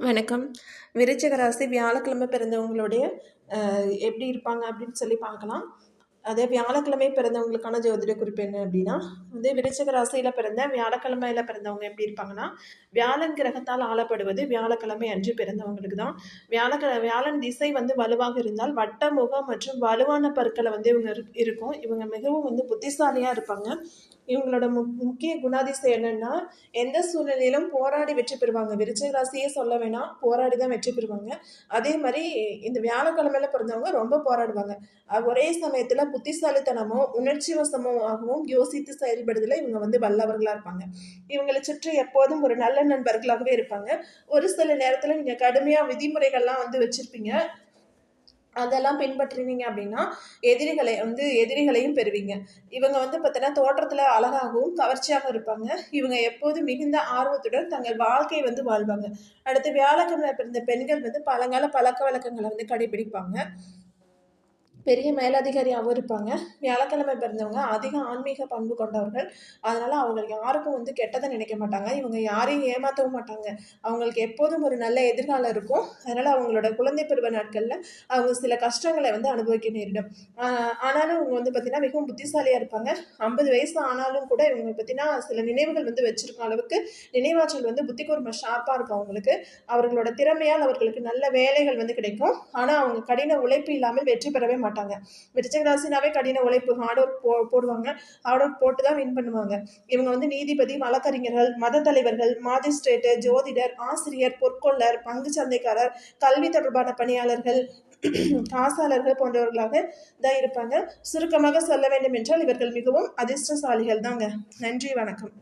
வணக்கம். விருச்சிக ராசி வியாழக்கிழமை பிறந்தவங்களுடைய எப்படி இருப்பாங்க அப்படின்னு சொல்லி பார்க்கலாம். அதே வியாழக்கிழமை பிறந்தவங்களுக்கான ஜோதிட குறிப்பு என்ன அப்படின்னா, விருச்சிக ராசியில் பிறந்த வியாழக்கிழமையில் பிறந்தவங்க எப்படி இருப்பாங்கன்னா, வியாழன் கிரகத்தால் ஆளப்படுவது வியாழக்கிழமை அன்று பிறந்தவங்களுக்கு தான். வியாழன் திசை வலுவாக இருந்தால் வட்ட முகம் மற்றும் வலுவான பற்களை இவங்க இருக்கும். இவங்க மிகவும் புத்திசாலியாக இருப்பாங்க. இவங்களோட முக்கிய குணாதிசயம் என்னன்னா, எந்த சூழ்நிலையிலும் போராடி வெற்றி பெறுவாங்க. விருச்சிக ராசியே சொல்ல வேணாம், போராடி தான் வெற்றி பெறுவாங்க. அதே மாதிரி இந்த வியாழக்கிழமையில பிறந்தவங்க ரொம்ப போராடுவாங்க. ஒரே சமயத்துல புத்திசாலித்தனமும் உணர்ச்சி வசமாகவும் யோசித்து செயல்படுறதுல இவங்க வல்லவர்களா இருப்பாங்க. இவங்களை சுற்றி எப்போதும் ஒரு நல்ல நண்பர்களாகவே இருப்பாங்க. ஒரு சில நேரத்துல நீங்க கடுமையா விதிமுறைகள்லாம் வச்சிருப்பீங்க. அதெல்லாம் பின்பற்றினீங்க அப்படின்னா எதிரிகளையும் பெறுவீங்க. இவங்க பார்த்தீங்கன்னா தோற்றத்துல அழகாகவும் கவர்ச்சியாக இருப்பாங்க. இவங்க எப்போதும் மிகுந்த ஆர்வத்துடன் தங்கள் வாழ்க்கையை வாழ்வாங்க. அடுத்து வியாழக்கிழமை பிறந்த பெண்கள் பழங்கால பழக்க வழக்கங்களை கடைபிடிப்பாங்க. பெரிய மேலதிகாரியாகவும் இருப்பாங்க. வியாழக்கிழமை பிறந்தவங்க அதிக ஆன்மீக பண்பு கொண்டவர்கள். அதனால் அவங்க யாருக்கும் கெட்டதை நினைக்க மாட்டாங்க. இவங்க யாரையும் ஏமாற்றவும் மாட்டாங்க. அவங்களுக்கு எப்போதும் ஒரு நல்ல எதிர்காலம் இருக்கும். அதனால் அவங்களோட குழந்தை பருவ நாட்களில் அவங்க சில கஷ்டங்களை அனுபவிக்க நேரிடும். ஆனாலும் இவங்க பார்த்திங்கன்னா மிகவும் புத்திசாலியாக இருப்பாங்க. 50 வயசு ஆனாலும் கூட இவங்க பார்த்திங்கன்னா சில நினைவுகள் வச்சிருக்க அளவுக்கு நினைவாற்றல் புத்தி கூர்மை ஷார்ப்பாக இருக்கும் அவங்களுக்கு. அவர்களோட திறமையால் அவர்களுக்கு நல்ல வேலைகள் கிடைக்கும். ஆனால் அவங்க கடின உழைப்பு இல்லாமல் வெற்றி பெறவே மாட்டாங்க. விருச்சிக ராசினாவே கடின உழைப்பு, ஹார்ட் ஒர்க் போடுவாங்க. ஹார்ட் ஒர்க் போட்டு தான் வின் பண்ணுவாங்க. இவங்க நீதிபதி, வழக்கறிஞர்கள், மத தலைவர்கள், மாஜிஸ்ட்ரேட், ஜோதிடர், ஆசிரியர், பொற்கொள்ளர், பங்கு சந்தைக்காரர், கல்வி தொடர்பான பணியாளர்கள், காசாளர்கள் போன்றவர்களாக தான் இருப்பாங்க. சுருக்கமாக சொல்ல வேண்டும் என்றால் இவர்கள் மிகவும் அதிர்ஷ்டசாலிகள் தாங்க. நன்றி, வணக்கம்.